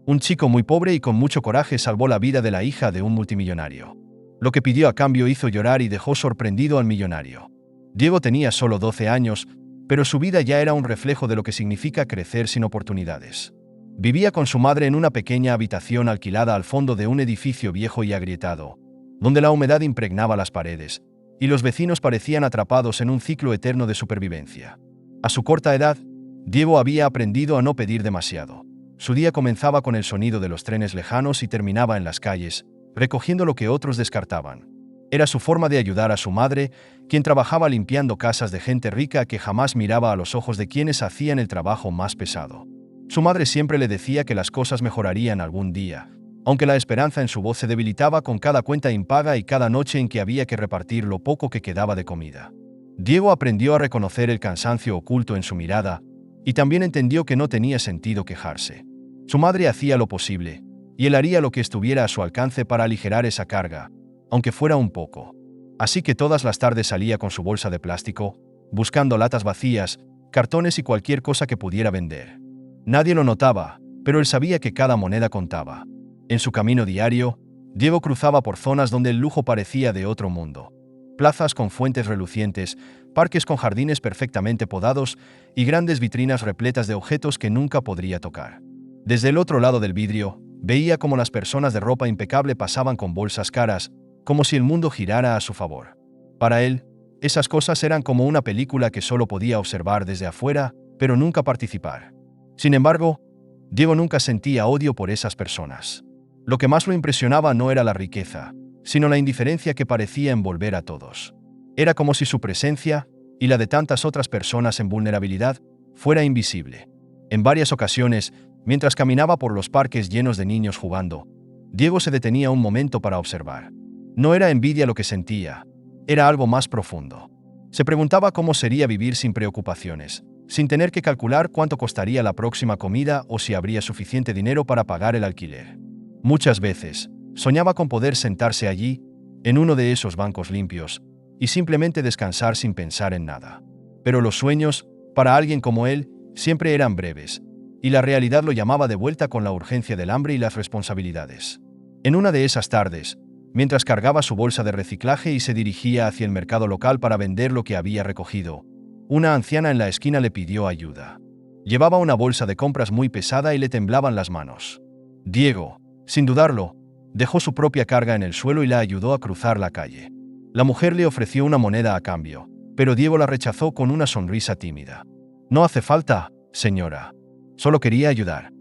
Un chico muy pobre y con mucho coraje salvó la vida de la hija de un multimillonario. Lo que pidió a cambio hizo llorar y dejó sorprendido al millonario. Diego tenía solo 12 años, pero su vida ya era un reflejo de lo que significa crecer sin oportunidades. Vivía con su madre en una pequeña habitación alquilada al fondo de un edificio viejo y agrietado, donde la humedad impregnaba las paredes, y los vecinos parecían atrapados en un ciclo eterno de supervivencia. A su corta edad, Diego había aprendido a no pedir demasiado. Su día comenzaba con el sonido de los trenes lejanos y terminaba en las calles, recogiendo lo que otros descartaban. Era su forma de ayudar a su madre, quien trabajaba limpiando casas de gente rica que jamás miraba a los ojos de quienes hacían el trabajo más pesado. Su madre siempre le decía que las cosas mejorarían algún día, aunque la esperanza en su voz se debilitaba con cada cuenta impaga y cada noche en que había que repartir lo poco que quedaba de comida. Diego aprendió a reconocer el cansancio oculto en su mirada, y también entendió que no tenía sentido quejarse. Su madre hacía lo posible, y él haría lo que estuviera a su alcance para aligerar esa carga, aunque fuera un poco. Así que todas las tardes salía con su bolsa de plástico, buscando latas vacías, cartones y cualquier cosa que pudiera vender. Nadie lo notaba, pero él sabía que cada moneda contaba. En su camino diario, Diego cruzaba por zonas donde el lujo parecía de otro mundo. Plazas con fuentes relucientes, parques con jardines perfectamente podados y grandes vitrinas repletas de objetos que nunca podría tocar. Desde el otro lado del vidrio, veía cómo las personas de ropa impecable pasaban con bolsas caras, como si el mundo girara a su favor. Para él, esas cosas eran como una película que solo podía observar desde afuera, pero nunca participar. Sin embargo, Diego nunca sentía odio por esas personas. Lo que más lo impresionaba no era la riqueza, sino la indiferencia que parecía envolver a todos. Era como si su presencia, y la de tantas otras personas en vulnerabilidad, fuera invisible. En varias ocasiones, mientras caminaba por los parques llenos de niños jugando, Diego se detenía un momento para observar. No era envidia lo que sentía, era algo más profundo. Se preguntaba cómo sería vivir sin preocupaciones, sin tener que calcular cuánto costaría la próxima comida o si habría suficiente dinero para pagar el alquiler. Muchas veces, soñaba con poder sentarse allí, en uno de esos bancos limpios, y simplemente descansar sin pensar en nada. Pero los sueños, para alguien como él, siempre eran breves, y la realidad lo llamaba de vuelta con la urgencia del hambre y las responsabilidades. En una de esas tardes, mientras cargaba su bolsa de reciclaje y se dirigía hacia el mercado local para vender lo que había recogido, una anciana en la esquina le pidió ayuda. Llevaba una bolsa de compras muy pesada y le temblaban las manos. Diego, sin dudarlo, dejó su propia carga en el suelo y la ayudó a cruzar la calle. La mujer le ofreció una moneda a cambio, pero Diego la rechazó con una sonrisa tímida. «No hace falta, señora. Solo quería ayudar».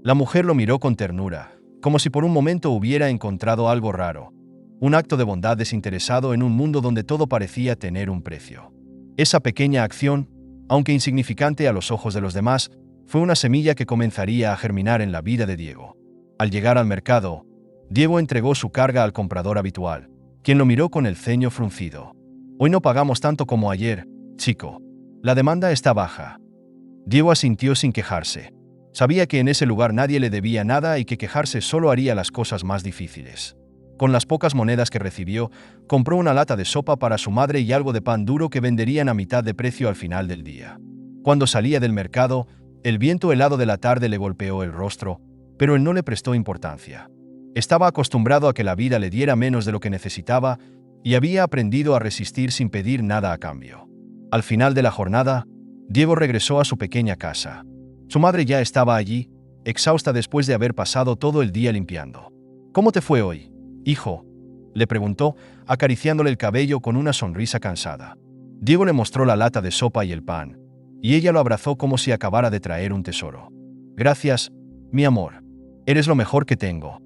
La mujer lo miró con ternura, como si por un momento hubiera encontrado algo raro, un acto de bondad desinteresado en un mundo donde todo parecía tener un precio. Esa pequeña acción, aunque insignificante a los ojos de los demás, fue una semilla que comenzaría a germinar en la vida de Diego. Al llegar al mercado, Diego entregó su carga al comprador habitual, quien lo miró con el ceño fruncido. «Hoy no pagamos tanto como ayer, chico. La demanda está baja». Diego asintió sin quejarse. Sabía que en ese lugar nadie le debía nada y que quejarse solo haría las cosas más difíciles. Con las pocas monedas que recibió, compró una lata de sopa para su madre y algo de pan duro que venderían a mitad de precio al final del día. Cuando salía del mercado, el viento helado de la tarde le golpeó el rostro, pero él no le prestó importancia. Estaba acostumbrado a que la vida le diera menos de lo que necesitaba y había aprendido a resistir sin pedir nada a cambio. Al final de la jornada, Diego regresó a su pequeña casa. Su madre ya estaba allí, exhausta después de haber pasado todo el día limpiando. «¿Cómo te fue hoy, hijo?», le preguntó, acariciándole el cabello con una sonrisa cansada. Diego le mostró la lata de sopa y el pan, y ella lo abrazó como si acabara de traer un tesoro. «Gracias, mi amor. Eres lo mejor que tengo».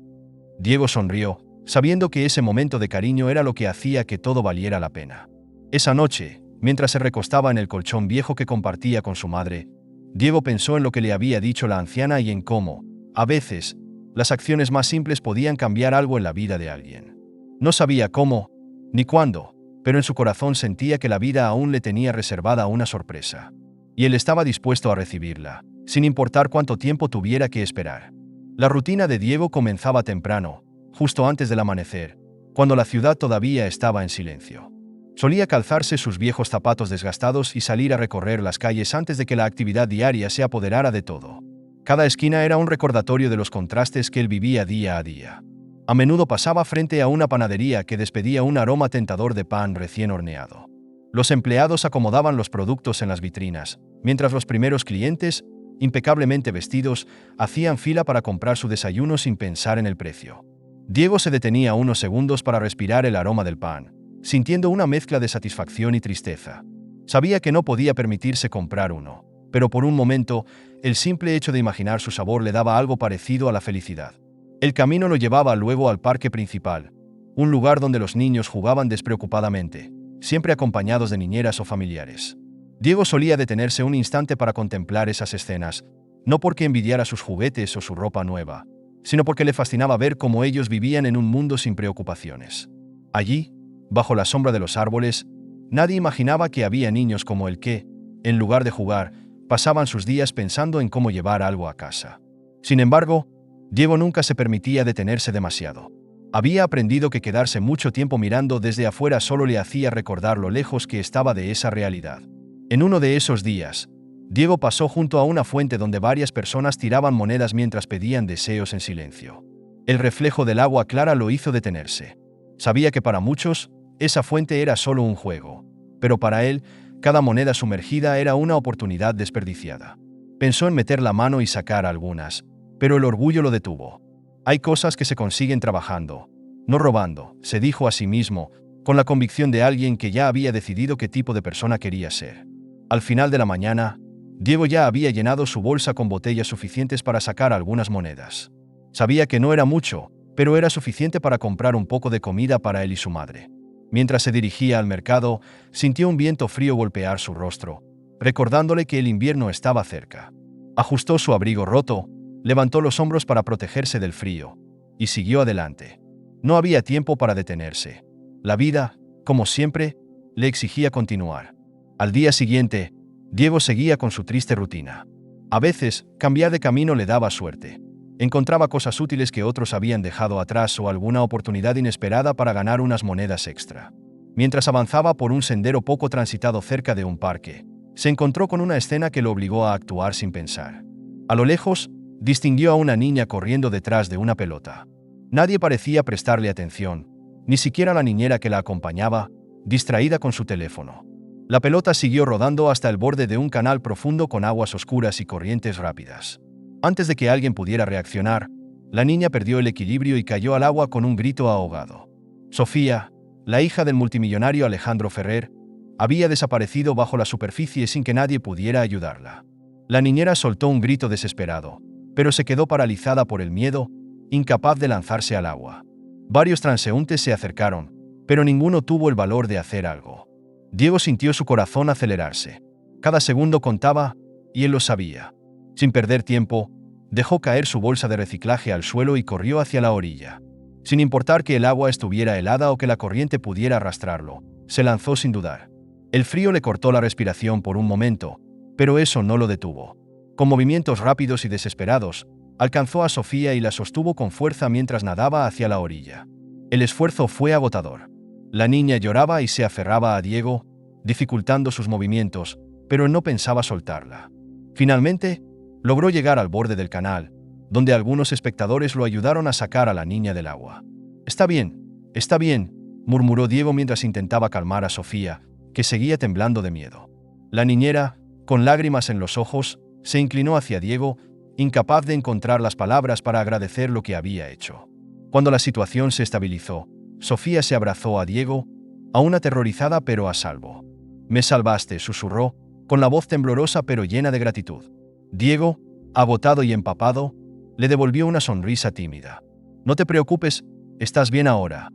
Diego sonrió, sabiendo que ese momento de cariño era lo que hacía que todo valiera la pena. Esa noche, mientras se recostaba en el colchón viejo que compartía con su madre, Diego pensó en lo que le había dicho la anciana y en cómo, a veces, las acciones más simples podían cambiar algo en la vida de alguien. No sabía cómo, ni cuándo, pero en su corazón sentía que la vida aún le tenía reservada una sorpresa. Y él estaba dispuesto a recibirla, sin importar cuánto tiempo tuviera que esperar. La rutina de Diego comenzaba temprano, justo antes del amanecer, cuando la ciudad todavía estaba en silencio. Solía calzarse sus viejos zapatos desgastados y salir a recorrer las calles antes de que la actividad diaria se apoderara de todo. Cada esquina era un recordatorio de los contrastes que él vivía día a día. A menudo pasaba frente a una panadería que despedía un aroma tentador de pan recién horneado. Los empleados acomodaban los productos en las vitrinas, mientras los primeros clientes, impecablemente vestidos, hacían fila para comprar su desayuno sin pensar en el precio. Diego se detenía unos segundos para respirar el aroma del pan, sintiendo una mezcla de satisfacción y tristeza. Sabía que no podía permitirse comprar uno, pero por un momento, el simple hecho de imaginar su sabor le daba algo parecido a la felicidad. El camino lo llevaba luego al parque principal, un lugar donde los niños jugaban despreocupadamente, siempre acompañados de niñeras o familiares. Diego solía detenerse un instante para contemplar esas escenas, no porque envidiara sus juguetes o su ropa nueva, sino porque le fascinaba ver cómo ellos vivían en un mundo sin preocupaciones. Allí, bajo la sombra de los árboles, nadie imaginaba que había niños como el que, en lugar de jugar, pasaban sus días pensando en cómo llevar algo a casa. Sin embargo, Diego nunca se permitía detenerse demasiado. Había aprendido que quedarse mucho tiempo mirando desde afuera solo le hacía recordar lo lejos que estaba de esa realidad. En uno de esos días, Diego pasó junto a una fuente donde varias personas tiraban monedas mientras pedían deseos en silencio. El reflejo del agua clara lo hizo detenerse. Sabía que para muchos, esa fuente era solo un juego, pero para él, cada moneda sumergida era una oportunidad desperdiciada. Pensó en meter la mano y sacar algunas, pero el orgullo lo detuvo. Hay cosas que se consiguen trabajando, no robando, se dijo a sí mismo, con la convicción de alguien que ya había decidido qué tipo de persona quería ser. Al final de la mañana, Diego ya había llenado su bolsa con botellas suficientes para sacar algunas monedas. Sabía que no era mucho, pero era suficiente para comprar un poco de comida para él y su madre. Mientras se dirigía al mercado, sintió un viento frío golpear su rostro, recordándole que el invierno estaba cerca. Ajustó su abrigo roto, levantó los hombros para protegerse del frío, y siguió adelante. No había tiempo para detenerse. La vida, como siempre, le exigía continuar. Al día siguiente, Diego seguía con su triste rutina. A veces, cambiar de camino le daba suerte. Encontraba cosas útiles que otros habían dejado atrás o alguna oportunidad inesperada para ganar unas monedas extra. Mientras avanzaba por un sendero poco transitado cerca de un parque, se encontró con una escena que lo obligó a actuar sin pensar. A lo lejos, distinguió a una niña corriendo detrás de una pelota. Nadie parecía prestarle atención, ni siquiera la niñera que la acompañaba, distraída con su teléfono. La pelota siguió rodando hasta el borde de un canal profundo con aguas oscuras y corrientes rápidas. Antes de que alguien pudiera reaccionar, la niña perdió el equilibrio y cayó al agua con un grito ahogado. Sofía, la hija del multimillonario Alejandro Ferrer, había desaparecido bajo la superficie sin que nadie pudiera ayudarla. La niñera soltó un grito desesperado, pero se quedó paralizada por el miedo, incapaz de lanzarse al agua. Varios transeúntes se acercaron, pero ninguno tuvo el valor de hacer algo. Diego sintió su corazón acelerarse. Cada segundo contaba, y él lo sabía. Sin perder tiempo, dejó caer su bolsa de reciclaje al suelo y corrió hacia la orilla. Sin importar que el agua estuviera helada o que la corriente pudiera arrastrarlo, se lanzó sin dudar. El frío le cortó la respiración por un momento, pero eso no lo detuvo. Con movimientos rápidos y desesperados, alcanzó a Sofía y la sostuvo con fuerza mientras nadaba hacia la orilla. El esfuerzo fue agotador. La niña lloraba y se aferraba a Diego, dificultando sus movimientos, pero no pensaba soltarla. Finalmente, logró llegar al borde del canal, donde algunos espectadores lo ayudaron a sacar a la niña del agua. Está bien, murmuró Diego mientras intentaba calmar a Sofía, que seguía temblando de miedo. La niñera, con lágrimas en los ojos, se inclinó hacia Diego, incapaz de encontrar las palabras para agradecer lo que había hecho. Cuando la situación se estabilizó, Sofía se abrazó a Diego, aún aterrorizada pero a salvo. «Me salvaste», susurró, con la voz temblorosa pero llena de gratitud. Diego, agotado y empapado, le devolvió una sonrisa tímida. «No te preocupes, estás bien ahora».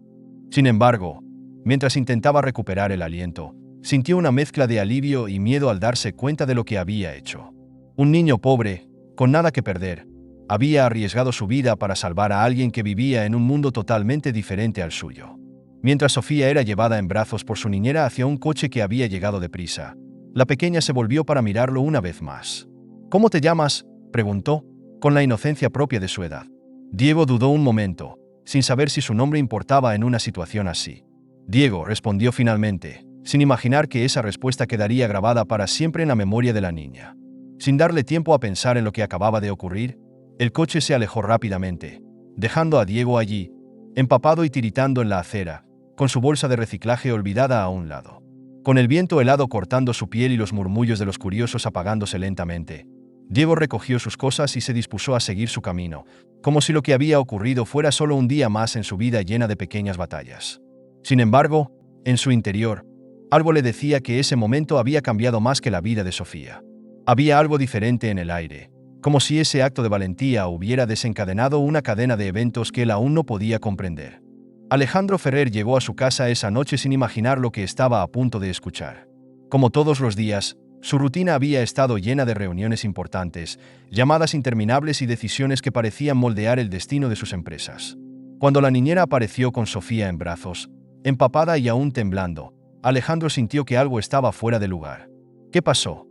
Sin embargo, mientras intentaba recuperar el aliento, sintió una mezcla de alivio y miedo al darse cuenta de lo que había hecho. Un niño pobre, con nada que perder, había arriesgado su vida para salvar a alguien que vivía en un mundo totalmente diferente al suyo. Mientras Sofía era llevada en brazos por su niñera hacia un coche que había llegado deprisa, la pequeña se volvió para mirarlo una vez más. «¿Cómo te llamas?», preguntó, con la inocencia propia de su edad. Diego dudó un momento, sin saber si su nombre importaba en una situación así. «Diego», respondió finalmente, sin imaginar que esa respuesta quedaría grabada para siempre en la memoria de la niña. Sin darle tiempo a pensar en lo que acababa de ocurrir, el coche se alejó rápidamente, dejando a Diego allí, empapado y tiritando en la acera, con su bolsa de reciclaje olvidada a un lado. Con el viento helado cortando su piel y los murmullos de los curiosos apagándose lentamente, Diego recogió sus cosas y se dispuso a seguir su camino, como si lo que había ocurrido fuera solo un día más en su vida llena de pequeñas batallas. Sin embargo, en su interior, algo le decía que ese momento había cambiado más que la vida de Sofía. Había algo diferente en el aire, como si ese acto de valentía hubiera desencadenado una cadena de eventos que él aún no podía comprender. Alejandro Ferrer llegó a su casa esa noche sin imaginar lo que estaba a punto de escuchar. Como todos los días, su rutina había estado llena de reuniones importantes, llamadas interminables y decisiones que parecían moldear el destino de sus empresas. Cuando la niñera apareció con Sofía en brazos, empapada y aún temblando, Alejandro sintió que algo estaba fuera de lugar. ¿Qué pasó?,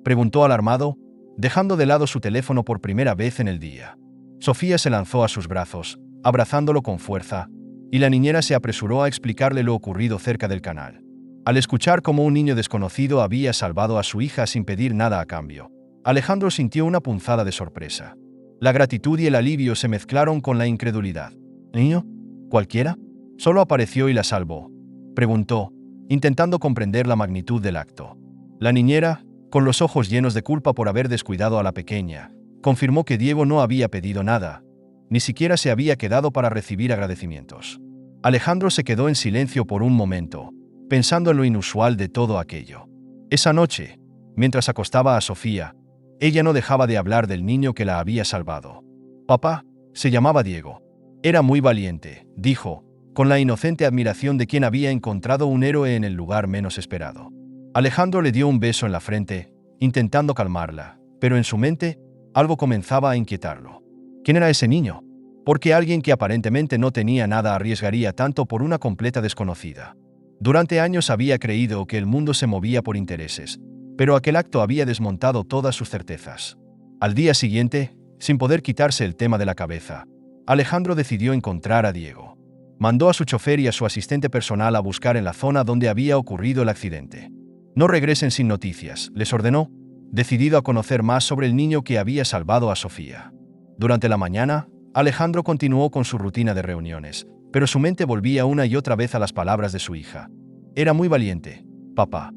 preguntó alarmado, dejando de lado su teléfono por primera vez en el día. Sofía se lanzó a sus brazos, abrazándolo con fuerza, y la niñera se apresuró a explicarle lo ocurrido cerca del canal. Al escuchar cómo un niño desconocido había salvado a su hija sin pedir nada a cambio, Alejandro sintió una punzada de sorpresa. La gratitud y el alivio se mezclaron con la incredulidad. ¿Niño? ¿Cualquiera? ¿Solo apareció y la salvó?, preguntó, intentando comprender la magnitud del acto. La niñera, con los ojos llenos de culpa por haber descuidado a la pequeña, confirmó que Diego no había pedido nada, ni siquiera se había quedado para recibir agradecimientos. Alejandro se quedó en silencio por un momento, pensando en lo inusual de todo aquello. Esa noche, mientras acostaba a Sofía, ella no dejaba de hablar del niño que la había salvado. Papá, se llamaba Diego. Era muy valiente, dijo, con la inocente admiración de quien había encontrado un héroe en el lugar menos esperado. Alejandro le dio un beso en la frente, intentando calmarla, pero en su mente, algo comenzaba a inquietarlo. ¿Quién era ese niño? ¿Por qué alguien que aparentemente no tenía nada arriesgaría tanto por una completa desconocida? Durante años había creído que el mundo se movía por intereses, pero aquel acto había desmontado todas sus certezas. Al día siguiente, sin poder quitarse el tema de la cabeza, Alejandro decidió encontrar a Diego. Mandó a su chofer y a su asistente personal a buscar en la zona donde había ocurrido el accidente. No regresen sin noticias, les ordenó, decidido a conocer más sobre el niño que había salvado a Sofía. Durante la mañana, Alejandro continuó con su rutina de reuniones, pero su mente volvía una y otra vez a las palabras de su hija. Era muy valiente, papá.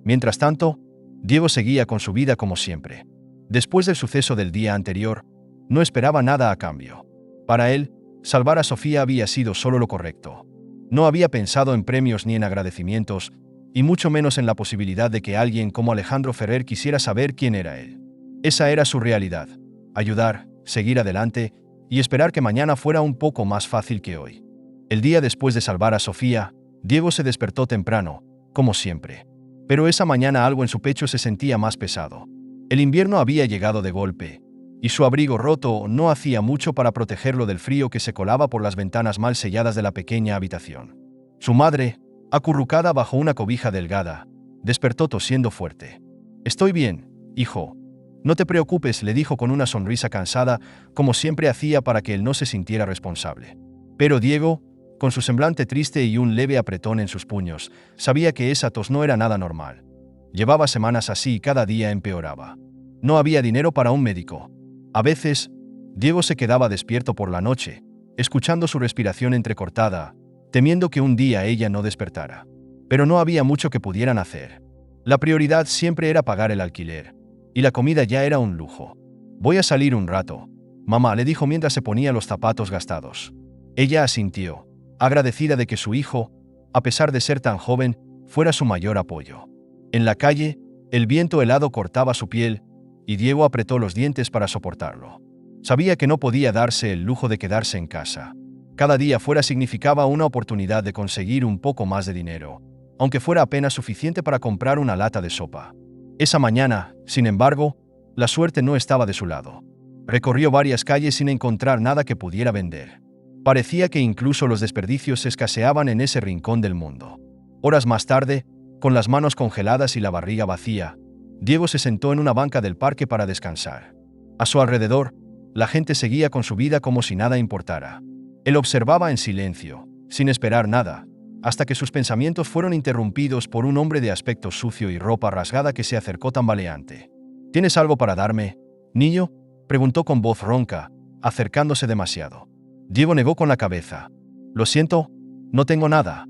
Mientras tanto, Diego seguía con su vida como siempre. Después del suceso del día anterior, no esperaba nada a cambio. Para él, salvar a Sofía había sido solo lo correcto. No había pensado en premios ni en agradecimientos, y mucho menos en la posibilidad de que alguien como Alejandro Ferrer quisiera saber quién era él. Esa era su realidad: ayudar, seguir adelante y esperar que mañana fuera un poco más fácil que hoy. El día después de salvar a Sofía, Diego se despertó temprano, como siempre. Pero esa mañana algo en su pecho se sentía más pesado. El invierno había llegado de golpe, y su abrigo roto no hacía mucho para protegerlo del frío que se colaba por las ventanas mal selladas de la pequeña habitación. Su madre, acurrucada bajo una cobija delgada, despertó tosiendo fuerte. «Estoy bien, hijo. No te preocupes», le dijo con una sonrisa cansada, como siempre hacía para que él no se sintiera responsable. Pero Diego, con su semblante triste y un leve apretón en sus puños, sabía que esa tos no era nada normal. Llevaba semanas así y cada día empeoraba. No había dinero para un médico. A veces, Diego se quedaba despierto por la noche, escuchando su respiración entrecortada, temiendo que un día ella no despertara. Pero no había mucho que pudieran hacer. La prioridad siempre era pagar el alquiler, y la comida ya era un lujo. «Voy a salir un rato», mamá le dijo mientras se ponía los zapatos gastados. Ella asintió, agradecida de que su hijo, a pesar de ser tan joven, fuera su mayor apoyo. En la calle, el viento helado cortaba su piel, y Diego apretó los dientes para soportarlo. Sabía que no podía darse el lujo de quedarse en casa. Cada día fuera significaba una oportunidad de conseguir un poco más de dinero, aunque fuera apenas suficiente para comprar una lata de sopa. Esa mañana, sin embargo, la suerte no estaba de su lado. Recorrió varias calles sin encontrar nada que pudiera vender. Parecía que incluso los desperdicios escaseaban en ese rincón del mundo. Horas más tarde, con las manos congeladas y la barriga vacía, Diego se sentó en una banca del parque para descansar. A su alrededor, la gente seguía con su vida como si nada importara. Él observaba en silencio, sin esperar nada, hasta que sus pensamientos fueron interrumpidos por un hombre de aspecto sucio y ropa rasgada que se acercó tambaleante. ¿Tienes algo para darme, niño?, preguntó con voz ronca, acercándose demasiado. Diego negó con la cabeza. Lo siento, no tengo nada.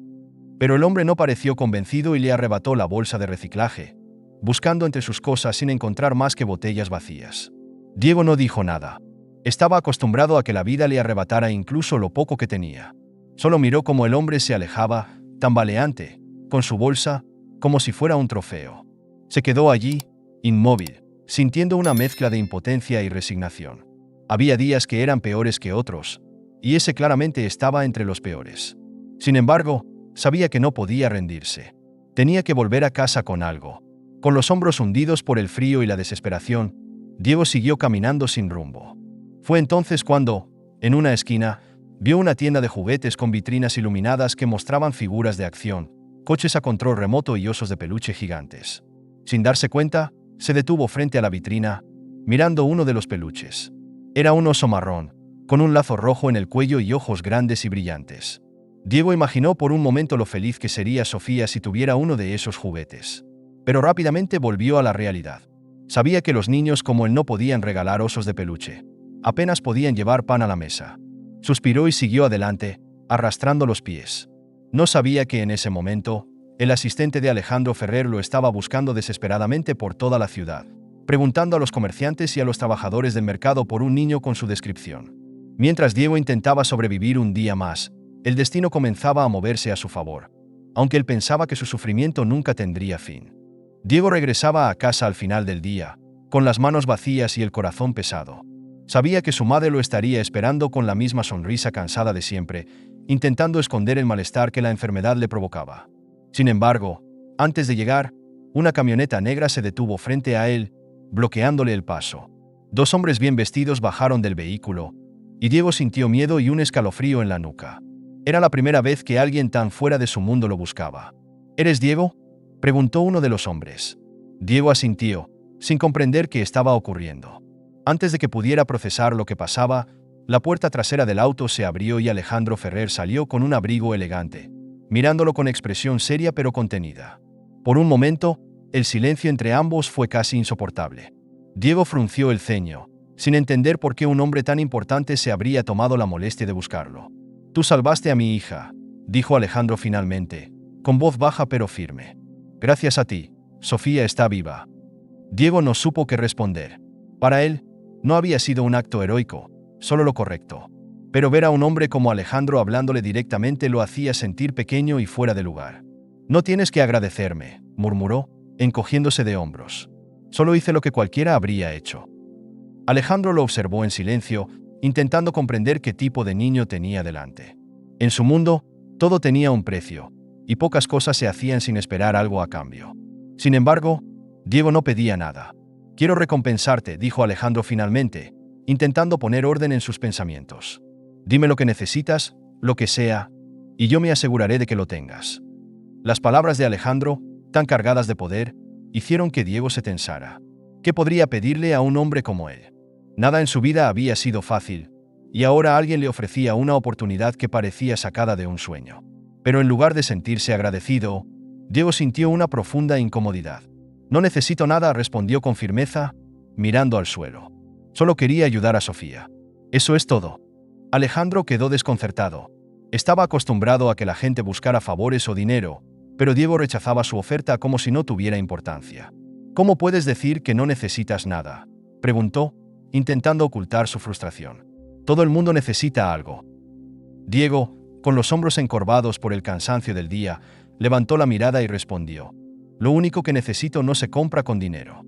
Pero el hombre no pareció convencido y le arrebató la bolsa de reciclaje, buscando entre sus cosas sin encontrar más que botellas vacías. Diego no dijo nada. Estaba acostumbrado a que la vida le arrebatara incluso lo poco que tenía. Solo miró cómo el hombre se alejaba, tambaleante, con su bolsa, como si fuera un trofeo. Se quedó allí, inmóvil, sintiendo una mezcla de impotencia y resignación. Había días que eran peores que otros, y ese claramente estaba entre los peores. Sin embargo, sabía que no podía rendirse. Tenía que volver a casa con algo. Con los hombros hundidos por el frío y la desesperación, Diego siguió caminando sin rumbo. Fue entonces cuando, en una esquina, vio una tienda de juguetes con vitrinas iluminadas que mostraban figuras de acción, coches a control remoto y osos de peluche gigantes. Sin darse cuenta, se detuvo frente a la vitrina, mirando uno de los peluches. Era un oso marrón, con un lazo rojo en el cuello y ojos grandes y brillantes. Diego imaginó por un momento lo feliz que sería Sofía si tuviera uno de esos juguetes. Pero rápidamente volvió a la realidad. Sabía que los niños como él no podían regalar osos de peluche. Apenas podían llevar pan a la mesa. Suspiró y siguió adelante, arrastrando los pies. No sabía que en ese momento, el asistente de Alejandro Ferrer lo estaba buscando desesperadamente por toda la ciudad, preguntando a los comerciantes y a los trabajadores del mercado por un niño con su descripción. Mientras Diego intentaba sobrevivir un día más, el destino comenzaba a moverse a su favor, aunque él pensaba que su sufrimiento nunca tendría fin. Diego regresaba a casa al final del día, con las manos vacías y el corazón pesado. Sabía que su madre lo estaría esperando con la misma sonrisa cansada de siempre, intentando esconder el malestar que la enfermedad le provocaba. Sin embargo, antes de llegar, una camioneta negra se detuvo frente a él, bloqueándole el paso. Dos hombres bien vestidos bajaron del vehículo, y Diego sintió miedo y un escalofrío en la nuca. Era la primera vez que alguien tan fuera de su mundo lo buscaba. ¿Eres Diego?, preguntó uno de los hombres. Diego asintió, sin comprender qué estaba ocurriendo. Antes de que pudiera procesar lo que pasaba, la puerta trasera del auto se abrió y Alejandro Ferrer salió con un abrigo elegante, mirándolo con expresión seria pero contenida. Por un momento, el silencio entre ambos fue casi insoportable. Diego frunció el ceño, sin entender por qué un hombre tan importante se habría tomado la molestia de buscarlo. «Tú salvaste a mi hija», dijo Alejandro finalmente, con voz baja pero firme. «Gracias a ti, Sofía está viva». Diego no supo qué responder. Para él, no había sido un acto heroico, solo lo correcto. Pero ver a un hombre como Alejandro hablándole directamente lo hacía sentir pequeño y fuera de lugar. «No tienes que agradecerme», murmuró, encogiéndose de hombros. «Solo hice lo que cualquiera habría hecho». Alejandro lo observó en silencio, intentando comprender qué tipo de niño tenía delante. En su mundo, todo tenía un precio, y pocas cosas se hacían sin esperar algo a cambio. Sin embargo, Diego no pedía nada. «Quiero recompensarte», dijo Alejandro finalmente, intentando poner orden en sus pensamientos. «Dime lo que necesitas, lo que sea, y yo me aseguraré de que lo tengas». Las palabras de Alejandro, tan cargadas de poder, hicieron que Diego se tensara. ¿Qué podría pedirle a un hombre como él? Nada en su vida había sido fácil, y ahora alguien le ofrecía una oportunidad que parecía sacada de un sueño. Pero en lugar de sentirse agradecido, Diego sintió una profunda incomodidad. «No necesito nada», respondió con firmeza, mirando al suelo. «Solo quería ayudar a Sofía. Eso es todo». Alejandro quedó desconcertado. Estaba acostumbrado a que la gente buscara favores o dinero, pero Diego rechazaba su oferta como si no tuviera importancia. «¿Cómo puedes decir que no necesitas nada?», preguntó, intentando ocultar su frustración. «Todo el mundo necesita algo». Diego, con los hombros encorvados por el cansancio del día, levantó la mirada y respondió: «Lo único que necesito no se compra con dinero».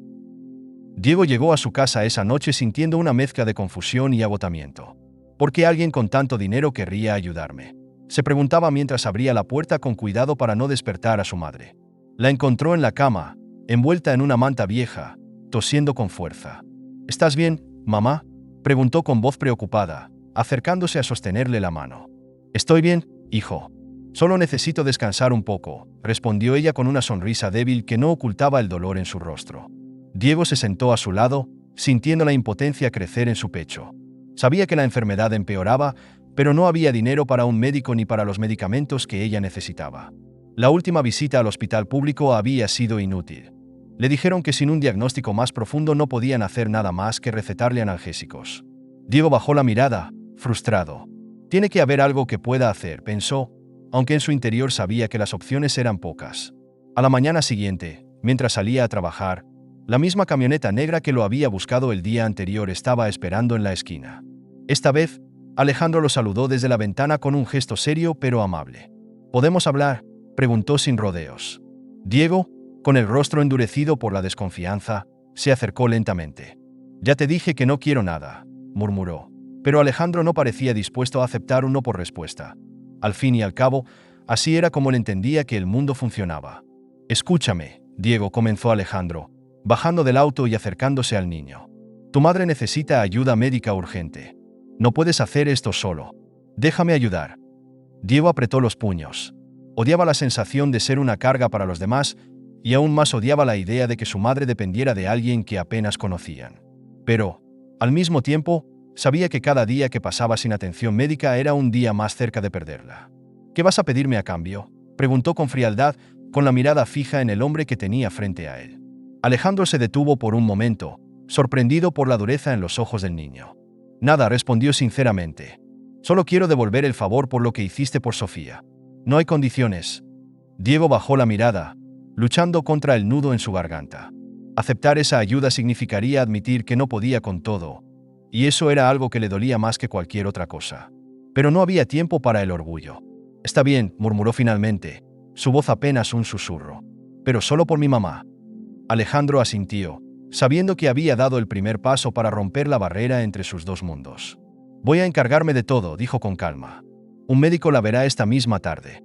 Diego llegó a su casa esa noche sintiendo una mezcla de confusión y agotamiento. ¿Por qué alguien con tanto dinero querría ayudarme?, se preguntaba mientras abría la puerta con cuidado para no despertar a su madre. La encontró en la cama, envuelta en una manta vieja, tosiendo con fuerza. «¿Estás bien, mamá?», preguntó con voz preocupada, acercándose a sostenerle la mano. «Estoy bien, hijo. Solo necesito descansar un poco», respondió ella con una sonrisa débil que no ocultaba el dolor en su rostro. Diego se sentó a su lado, sintiendo la impotencia crecer en su pecho. Sabía que la enfermedad empeoraba, pero no había dinero para un médico ni para los medicamentos que ella necesitaba. La última visita al hospital público había sido inútil. Le dijeron que sin un diagnóstico más profundo no podían hacer nada más que recetarle analgésicos. Diego bajó la mirada, frustrado. Tiene que haber algo que pueda hacer, pensó, aunque en su interior sabía que las opciones eran pocas. A la mañana siguiente, mientras salía a trabajar, la misma camioneta negra que lo había buscado el día anterior estaba esperando en la esquina. Esta vez, Alejandro lo saludó desde la ventana con un gesto serio pero amable. ¿Podemos hablar?, preguntó sin rodeos. Diego, con el rostro endurecido por la desconfianza, se acercó lentamente. «Ya te dije que no quiero nada», murmuró. Pero Alejandro no parecía dispuesto a aceptar un no por respuesta. Al fin y al cabo, así era como él entendía que el mundo funcionaba. «Escúchame», Diego, comenzó Alejandro, bajando del auto y acercándose al niño. «Tu madre necesita ayuda médica urgente. No puedes hacer esto solo. Déjame ayudar». Diego apretó los puños. Odiaba la sensación de ser una carga para los demás y aún más odiaba la idea de que su madre dependiera de alguien que apenas conocían. Pero, al mismo tiempo, sabía que cada día que pasaba sin atención médica era un día más cerca de perderla. «¿Qué vas a pedirme a cambio?», preguntó con frialdad, con la mirada fija en el hombre que tenía frente a él. Alejandro se detuvo por un momento, sorprendido por la dureza en los ojos del niño. «Nada», respondió sinceramente. «Solo quiero devolver el favor por lo que hiciste por Sofía. No hay condiciones». Diego bajó la mirada, luchando contra el nudo en su garganta. Aceptar esa ayuda significaría admitir que no podía con todo, y eso era algo que le dolía más que cualquier otra cosa. Pero no había tiempo para el orgullo. «Está bien», murmuró finalmente, su voz apenas un susurro. «Pero solo por mi mamá». Alejandro asintió, sabiendo que había dado el primer paso para romper la barrera entre sus dos mundos. «Voy a encargarme de todo», dijo con calma. «Un médico la verá esta misma tarde».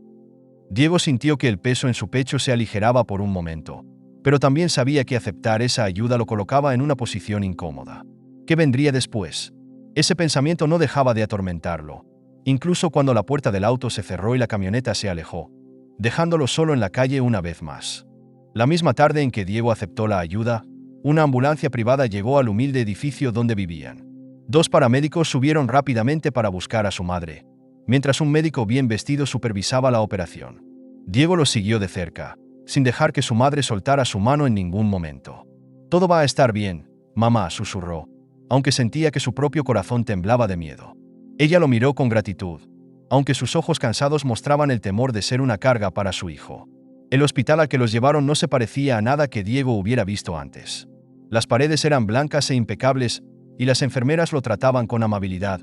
Diego sintió que el peso en su pecho se aligeraba por un momento, pero también sabía que aceptar esa ayuda lo colocaba en una posición incómoda. ¿Qué vendría después? Ese pensamiento no dejaba de atormentarlo, incluso cuando la puerta del auto se cerró y la camioneta se alejó, dejándolo solo en la calle una vez más. La misma tarde en que Diego aceptó la ayuda, una ambulancia privada llegó al humilde edificio donde vivían. 2 paramédicos subieron rápidamente para buscar a su madre, mientras un médico bien vestido supervisaba la operación. Diego lo siguió de cerca, sin dejar que su madre soltara su mano en ningún momento. «Todo va a estar bien», mamá, susurró, aunque sentía que su propio corazón temblaba de miedo. Ella lo miró con gratitud, aunque sus ojos cansados mostraban el temor de ser una carga para su hijo. El hospital al que los llevaron no se parecía a nada que Diego hubiera visto antes. Las paredes eran blancas e impecables, y las enfermeras lo trataban con amabilidad,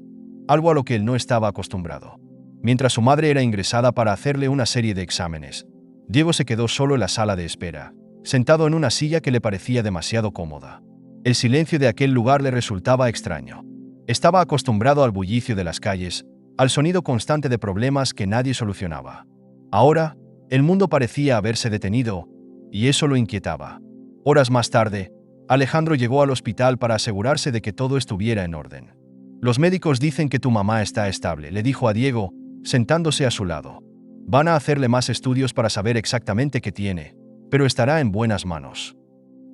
algo a lo que él no estaba acostumbrado. Mientras su madre era ingresada para hacerle una serie de exámenes, Diego se quedó solo en la sala de espera, sentado en una silla que le parecía demasiado cómoda. El silencio de aquel lugar le resultaba extraño. Estaba acostumbrado al bullicio de las calles, al sonido constante de problemas que nadie solucionaba. Ahora, el mundo parecía haberse detenido, y eso lo inquietaba. Horas más tarde, Alejandro llegó al hospital para asegurarse de que todo estuviera en orden. «Los médicos dicen que tu mamá está estable», le dijo a Diego, sentándose a su lado. «Van a hacerle más estudios para saber exactamente qué tiene, pero estará en buenas manos».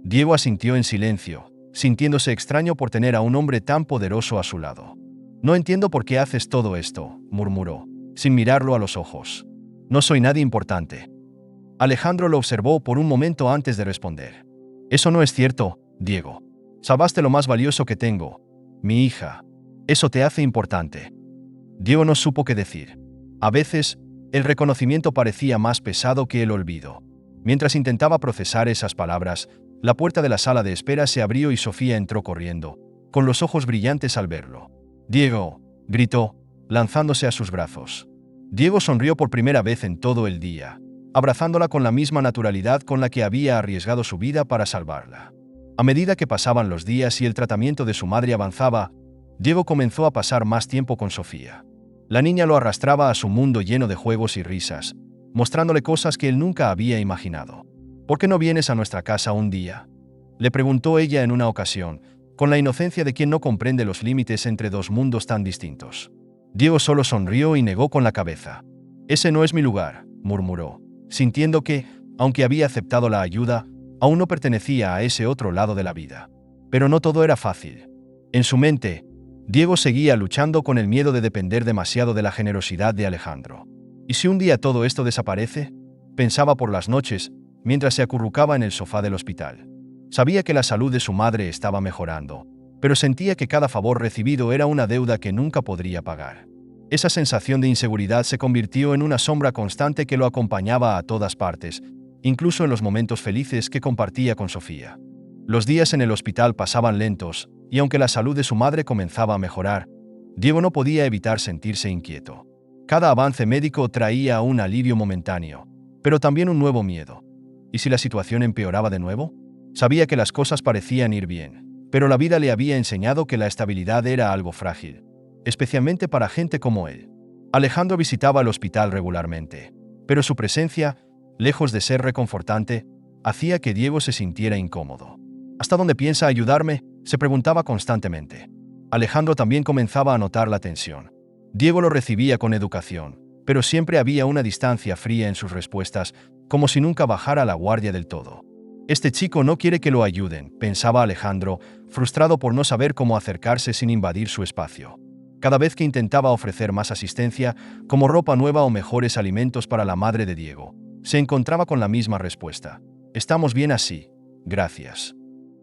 Diego asintió en silencio, sintiéndose extraño por tener a un hombre tan poderoso a su lado. «No entiendo por qué haces todo esto», murmuró, sin mirarlo a los ojos. «No soy nadie importante». Alejandro lo observó por un momento antes de responder. «Eso no es cierto, Diego. Salvaste lo más valioso que tengo, mi hija. Eso te hace importante». Diego no supo qué decir. A veces, el reconocimiento parecía más pesado que el olvido. Mientras intentaba procesar esas palabras, la puerta de la sala de espera se abrió y Sofía entró corriendo, con los ojos brillantes al verlo. «Diego», gritó, lanzándose a sus brazos. Diego sonrió por primera vez en todo el día, abrazándola con la misma naturalidad con la que había arriesgado su vida para salvarla. A medida que pasaban los días y el tratamiento de su madre avanzaba, Diego comenzó a pasar más tiempo con Sofía. La niña lo arrastraba a su mundo lleno de juegos y risas, mostrándole cosas que él nunca había imaginado. «¿Por qué no vienes a nuestra casa un día?», le preguntó ella en una ocasión, con la inocencia de quien no comprende los límites entre dos mundos tan distintos. Diego solo sonrió y negó con la cabeza. «Ese no es mi lugar», murmuró, sintiendo que, aunque había aceptado la ayuda, aún no pertenecía a ese otro lado de la vida. Pero no todo era fácil. En su mente, Diego seguía luchando con el miedo de depender demasiado de la generosidad de Alejandro. ¿Y si un día todo esto desaparece?, pensaba por las noches, mientras se acurrucaba en el sofá del hospital. Sabía que la salud de su madre estaba mejorando, pero sentía que cada favor recibido era una deuda que nunca podría pagar. Esa sensación de inseguridad se convirtió en una sombra constante que lo acompañaba a todas partes, incluso en los momentos felices que compartía con Sofía. Los días en el hospital pasaban lentos, y aunque la salud de su madre comenzaba a mejorar, Diego no podía evitar sentirse inquieto. Cada avance médico traía un alivio momentáneo, pero también un nuevo miedo. ¿Y si la situación empeoraba de nuevo? Sabía que las cosas parecían ir bien, pero la vida le había enseñado que la estabilidad era algo frágil, especialmente para gente como él. Alejandro visitaba el hospital regularmente, pero su presencia, lejos de ser reconfortante, hacía que Diego se sintiera incómodo. ¿Hasta dónde piensa ayudarme?, se preguntaba constantemente. Alejandro también comenzaba a notar la tensión. Diego lo recibía con educación, pero siempre había una distancia fría en sus respuestas, como si nunca bajara la guardia del todo. Este chico no quiere que lo ayuden, pensaba Alejandro, frustrado por no saber cómo acercarse sin invadir su espacio. Cada vez que intentaba ofrecer más asistencia, como ropa nueva o mejores alimentos para la madre de Diego, se encontraba con la misma respuesta. Estamos bien así, gracias.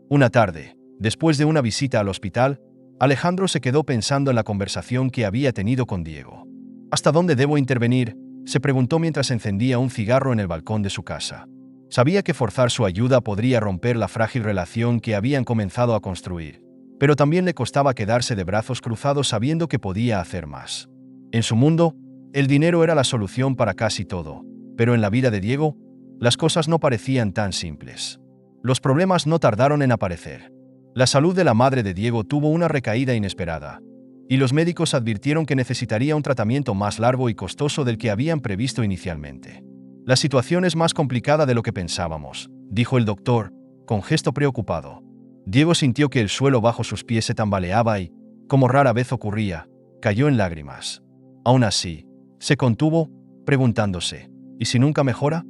Una tarde, después de una visita al hospital, Alejandro se quedó pensando en la conversación que había tenido con Diego. ¿Hasta dónde debo intervenir?, se preguntó mientras encendía un cigarro en el balcón de su casa. Sabía que forzar su ayuda podría romper la frágil relación que habían comenzado a construir, pero también le costaba quedarse de brazos cruzados sabiendo que podía hacer más. En su mundo, el dinero era la solución para casi todo, pero en la vida de Diego, las cosas no parecían tan simples. Los problemas no tardaron en aparecer. La salud de la madre de Diego tuvo una recaída inesperada, y los médicos advirtieron que necesitaría un tratamiento más largo y costoso del que habían previsto inicialmente. La situación es más complicada de lo que pensábamos, dijo el doctor, con gesto preocupado. Diego sintió que el suelo bajo sus pies se tambaleaba y, como rara vez ocurría, cayó en lágrimas. Aún así, se contuvo, preguntándose, ¿y si nunca mejora?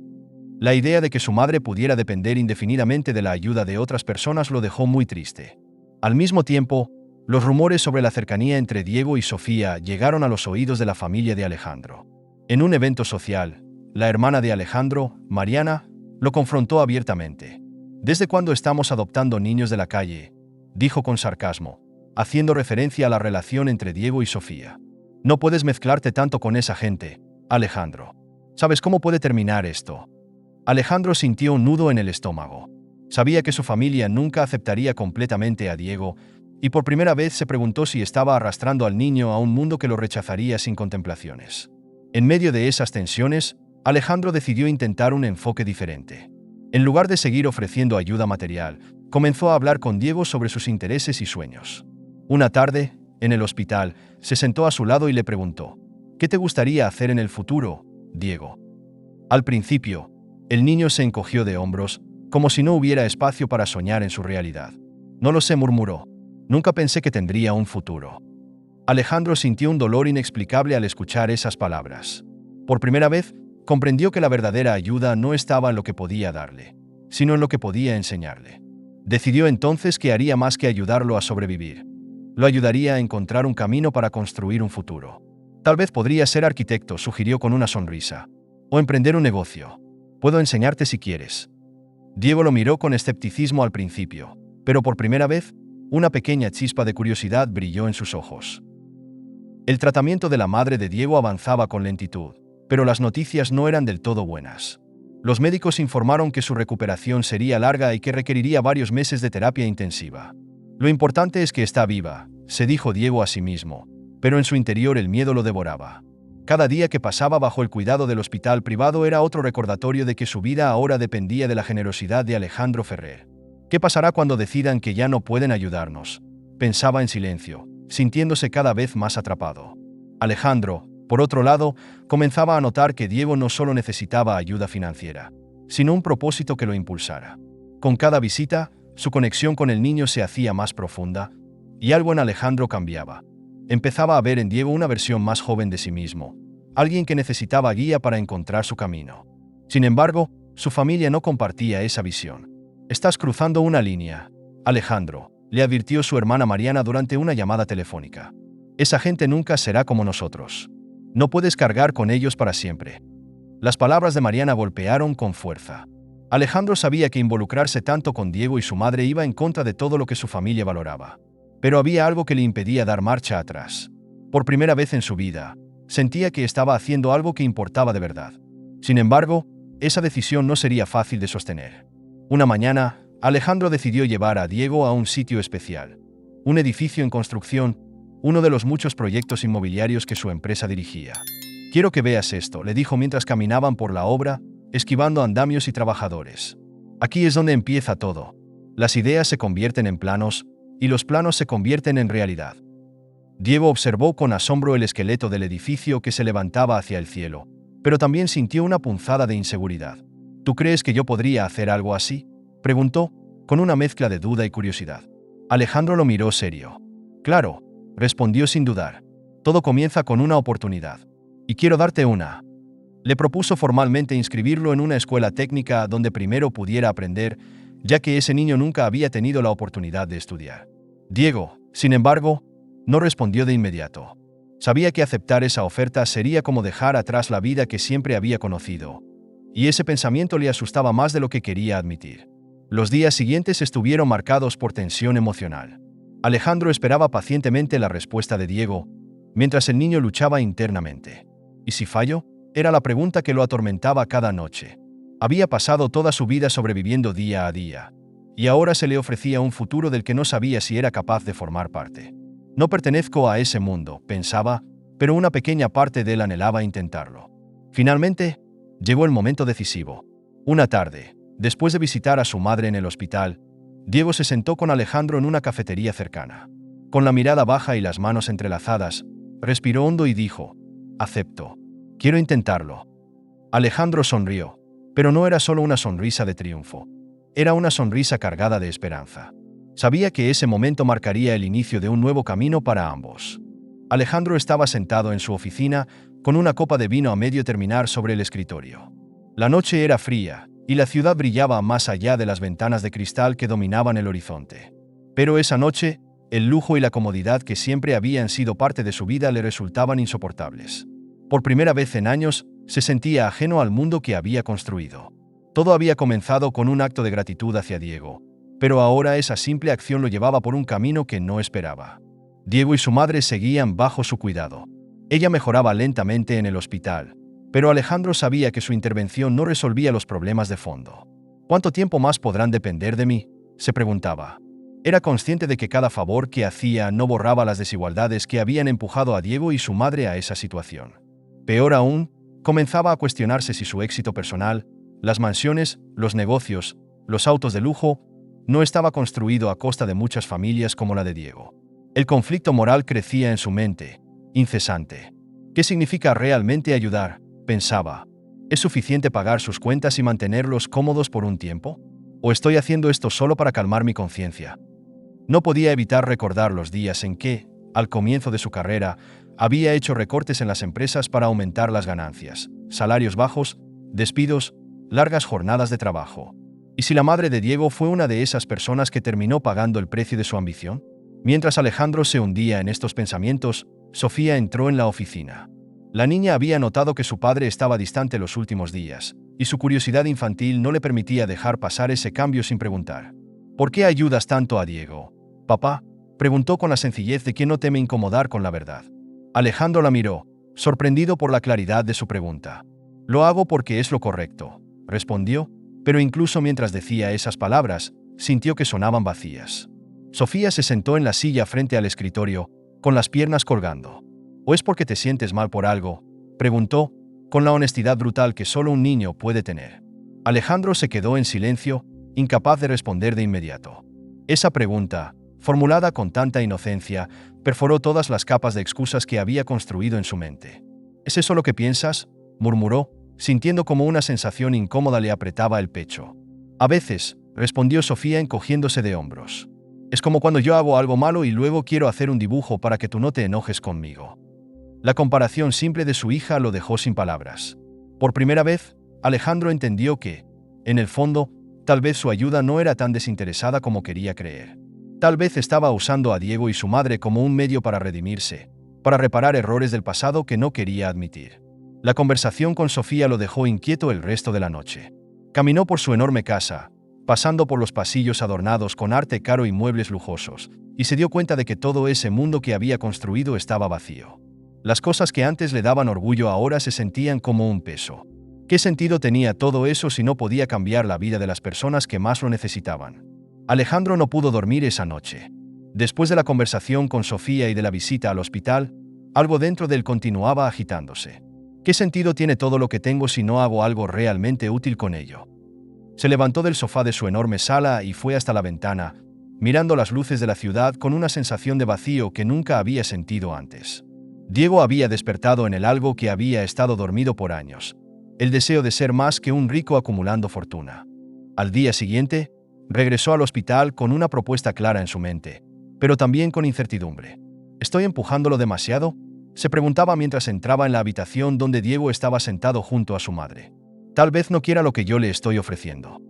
La idea de que su madre pudiera depender indefinidamente de la ayuda de otras personas lo dejó muy triste. Al mismo tiempo, los rumores sobre la cercanía entre Diego y Sofía llegaron a los oídos de la familia de Alejandro. En un evento social, la hermana de Alejandro, Mariana, lo confrontó abiertamente. «¿Desde cuándo estamos adoptando niños de la calle?», dijo con sarcasmo, haciendo referencia a la relación entre Diego y Sofía. «No puedes mezclarte tanto con esa gente, Alejandro. ¿Sabes cómo puede terminar esto?». Alejandro sintió un nudo en el estómago. Sabía que su familia nunca aceptaría completamente a Diego, y por primera vez se preguntó si estaba arrastrando al niño a un mundo que lo rechazaría sin contemplaciones. En medio de esas tensiones, Alejandro decidió intentar un enfoque diferente. En lugar de seguir ofreciendo ayuda material, comenzó a hablar con Diego sobre sus intereses y sueños. Una tarde, en el hospital, se sentó a su lado y le preguntó, «¿Qué te gustaría hacer en el futuro, Diego?». Al principio, el niño se encogió de hombros, como si no hubiera espacio para soñar en su realidad. «No lo sé», murmuró. «Nunca pensé que tendría un futuro». Alejandro sintió un dolor inexplicable al escuchar esas palabras. Por primera vez, comprendió que la verdadera ayuda no estaba en lo que podía darle, sino en lo que podía enseñarle. Decidió entonces que haría más que ayudarlo a sobrevivir. Lo ayudaría a encontrar un camino para construir un futuro. Tal vez podría ser arquitecto, sugirió con una sonrisa. O emprender un negocio. Puedo enseñarte si quieres. Diego lo miró con escepticismo al principio, pero por primera vez, una pequeña chispa de curiosidad brilló en sus ojos. El tratamiento de la madre de Diego avanzaba con lentitud, pero las noticias no eran del todo buenas. Los médicos informaron que su recuperación sería larga y que requeriría varios meses de terapia intensiva. Lo importante es que está viva, se dijo Diego a sí mismo, pero en su interior el miedo lo devoraba. Cada día que pasaba bajo el cuidado del hospital privado era otro recordatorio de que su vida ahora dependía de la generosidad de Alejandro Ferrer. ¿Qué pasará cuando decidan que ya no pueden ayudarnos?, pensaba en silencio, sintiéndose cada vez más atrapado. Alejandro, por otro lado, comenzaba a notar que Diego no solo necesitaba ayuda financiera, sino un propósito que lo impulsara. Con cada visita, su conexión con el niño se hacía más profunda, y algo en Alejandro cambiaba. Empezaba a ver en Diego una versión más joven de sí mismo, alguien que necesitaba guía para encontrar su camino. Sin embargo, su familia no compartía esa visión. «Estás cruzando una línea, Alejandro», le advirtió su hermana Mariana durante una llamada telefónica. «Esa gente nunca será como nosotros. No puedes cargar con ellos para siempre». Las palabras de Mariana golpearon con fuerza. Alejandro sabía que involucrarse tanto con Diego y su madre iba en contra de todo lo que su familia valoraba. Pero había algo que le impedía dar marcha atrás. Por primera vez en su vida, sentía que estaba haciendo algo que importaba de verdad. Sin embargo, esa decisión no sería fácil de sostener. Una mañana, Alejandro decidió llevar a Diego a un sitio especial, un edificio en construcción, uno de los muchos proyectos inmobiliarios que su empresa dirigía. «Quiero que veas esto», le dijo mientras caminaban por la obra, esquivando andamios y trabajadores. «Aquí es donde empieza todo. Las ideas se convierten en planos, y los planos se convierten en realidad». Diego observó con asombro el esqueleto del edificio que se levantaba hacia el cielo, pero también sintió una punzada de inseguridad. «¿Tú crees que yo podría hacer algo así?», preguntó, con una mezcla de duda y curiosidad. Alejandro lo miró serio. «Claro», respondió sin dudar. «Todo comienza con una oportunidad. Y quiero darte una». Le propuso formalmente inscribirlo en una escuela técnica donde primero pudiera aprender, ya que ese niño nunca había tenido la oportunidad de estudiar. Diego, sin embargo, no respondió de inmediato. Sabía que aceptar esa oferta sería como dejar atrás la vida que siempre había conocido, y ese pensamiento le asustaba más de lo que quería admitir. Los días siguientes estuvieron marcados por tensión emocional. Alejandro esperaba pacientemente la respuesta de Diego, mientras el niño luchaba internamente. ¿Y si fallo? Era la pregunta que lo atormentaba cada noche. Había pasado toda su vida sobreviviendo día a día, y ahora se le ofrecía un futuro del que no sabía si era capaz de formar parte. «No pertenezco a ese mundo», pensaba, pero una pequeña parte de él anhelaba intentarlo. Finalmente, llegó el momento decisivo. Una tarde, después de visitar a su madre en el hospital, Diego se sentó con Alejandro en una cafetería cercana. Con la mirada baja y las manos entrelazadas, respiró hondo y dijo: «Acepto. Quiero intentarlo». Alejandro sonrió, pero no era solo una sonrisa de triunfo. Era una sonrisa cargada de esperanza. Sabía que ese momento marcaría el inicio de un nuevo camino para ambos. Alejandro estaba sentado en su oficina, con una copa de vino a medio terminar sobre el escritorio. La noche era fría, y la ciudad brillaba más allá de las ventanas de cristal que dominaban el horizonte. Pero esa noche, el lujo y la comodidad que siempre habían sido parte de su vida le resultaban insoportables. Por primera vez en años, se sentía ajeno al mundo que había construido. Todo había comenzado con un acto de gratitud hacia Diego, pero ahora esa simple acción lo llevaba por un camino que no esperaba. Diego y su madre seguían bajo su cuidado. Ella mejoraba lentamente en el hospital, pero Alejandro sabía que su intervención no resolvía los problemas de fondo. «¿Cuánto tiempo más podrán depender de mí?», se preguntaba. Era consciente de que cada favor que hacía no borraba las desigualdades que habían empujado a Diego y su madre a esa situación. Peor aún, comenzaba a cuestionarse si su éxito personal, las mansiones, los negocios, los autos de lujo, no estaba construido a costa de muchas familias como la de Diego. El conflicto moral crecía en su mente, incesante. ¿Qué significa realmente ayudar?, pensaba. ¿Es suficiente pagar sus cuentas y mantenerlos cómodos por un tiempo? ¿O estoy haciendo esto solo para calmar mi conciencia? No podía evitar recordar los días en que, al comienzo de su carrera, había hecho recortes en las empresas para aumentar las ganancias, salarios bajos, despidos, largas jornadas de trabajo. ¿Y si la madre de Diego fue una de esas personas que terminó pagando el precio de su ambición? Mientras Alejandro se hundía en estos pensamientos, Sofía entró en la oficina. La niña había notado que su padre estaba distante los últimos días, y su curiosidad infantil no le permitía dejar pasar ese cambio sin preguntar. «¿Por qué ayudas tanto a Diego, papá?», preguntó con la sencillez de quien no teme incomodar con la verdad. Alejandro la miró, sorprendido por la claridad de su pregunta. «Lo hago porque es lo correcto», respondió, pero incluso mientras decía esas palabras, sintió que sonaban vacías. Sofía se sentó en la silla frente al escritorio, con las piernas colgando. «¿O es porque te sientes mal por algo?», preguntó, con la honestidad brutal que solo un niño puede tener. Alejandro se quedó en silencio, incapaz de responder de inmediato. Esa pregunta, formulada con tanta inocencia, perforó todas las capas de excusas que había construido en su mente. «¿Es eso lo que piensas?», murmuró, sintiendo como una sensación incómoda le apretaba el pecho. «A veces», respondió Sofía encogiéndose de hombros. «Es como cuando yo hago algo malo y luego quiero hacer un dibujo para que tú no te enojes conmigo». La comparación simple de su hija lo dejó sin palabras. Por primera vez, Alejandro entendió que, en el fondo, tal vez su ayuda no era tan desinteresada como quería creer. Tal vez estaba usando a Diego y su madre como un medio para redimirse, para reparar errores del pasado que no quería admitir. La conversación con Sofía lo dejó inquieto el resto de la noche. Caminó por su enorme casa, pasando por los pasillos adornados con arte caro y muebles lujosos, y se dio cuenta de que todo ese mundo que había construido estaba vacío. Las cosas que antes le daban orgullo ahora se sentían como un peso. ¿Qué sentido tenía todo eso si no podía cambiar la vida de las personas que más lo necesitaban? Alejandro no pudo dormir esa noche. Después de la conversación con Sofía y de la visita al hospital, algo dentro de él continuaba agitándose. ¿Qué sentido tiene todo lo que tengo si no hago algo realmente útil con ello? Se levantó del sofá de su enorme sala y fue hasta la ventana, mirando las luces de la ciudad con una sensación de vacío que nunca había sentido antes. Diego había despertado en él algo que había estado dormido por años: el deseo de ser más que un rico acumulando fortuna. Al día siguiente, regresó al hospital con una propuesta clara en su mente, pero también con incertidumbre. ¿Estoy empujándolo demasiado?, se preguntaba mientras entraba en la habitación donde Diego estaba sentado junto a su madre. Tal vez no quiera lo que yo le estoy ofreciendo.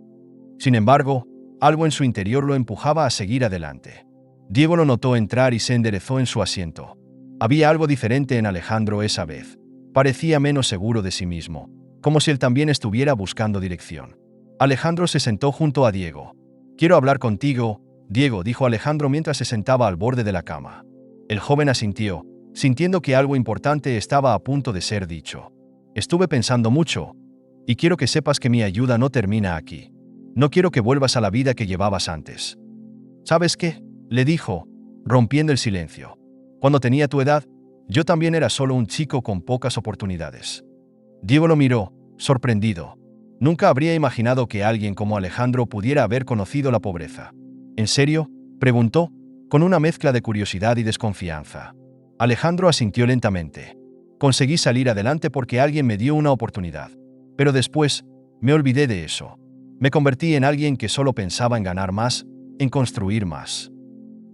Sin embargo, algo en su interior lo empujaba a seguir adelante. Diego lo notó entrar y se enderezó en su asiento. Había algo diferente en Alejandro esa vez. Parecía menos seguro de sí mismo, como si él también estuviera buscando dirección. Alejandro se sentó junto a Diego. «Quiero hablar contigo, Diego», dijo Alejandro mientras se sentaba al borde de la cama. El joven asintió, sintiendo que algo importante estaba a punto de ser dicho. «Estuve pensando mucho, y quiero que sepas que mi ayuda no termina aquí. No quiero que vuelvas a la vida que llevabas antes». «¿Sabes qué?», le dijo, rompiendo el silencio. «Cuando tenía tu edad, yo también era solo un chico con pocas oportunidades». Diego lo miró, sorprendido. Nunca habría imaginado que alguien como Alejandro pudiera haber conocido la pobreza. «¿En serio?», preguntó, con una mezcla de curiosidad y desconfianza. Alejandro asintió lentamente. «Conseguí salir adelante porque alguien me dio una oportunidad. Pero después, me olvidé de eso. Me convertí en alguien que solo pensaba en ganar más, en construir más».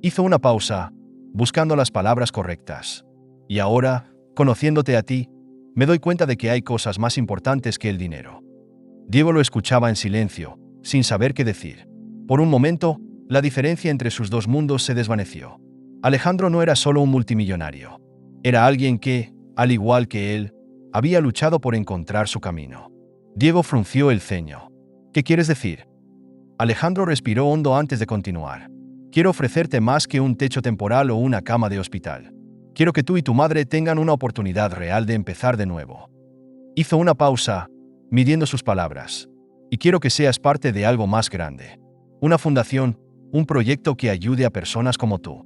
Hizo una pausa, buscando las palabras correctas. «Y ahora, conociéndote a ti, me doy cuenta de que hay cosas más importantes que el dinero». Diego lo escuchaba en silencio, sin saber qué decir. Por un momento, la diferencia entre sus dos mundos se desvaneció. Alejandro no era solo un multimillonario. Era alguien que, al igual que él, había luchado por encontrar su camino. Diego frunció el ceño. «¿Qué quieres decir?». Alejandro respiró hondo antes de continuar. «Quiero ofrecerte más que un techo temporal o una cama de hospital. Quiero que tú y tu madre tengan una oportunidad real de empezar de nuevo». Hizo una pausa, midiendo sus palabras. «Y quiero que seas parte de algo más grande. Una fundación, un proyecto que ayude a personas como tú».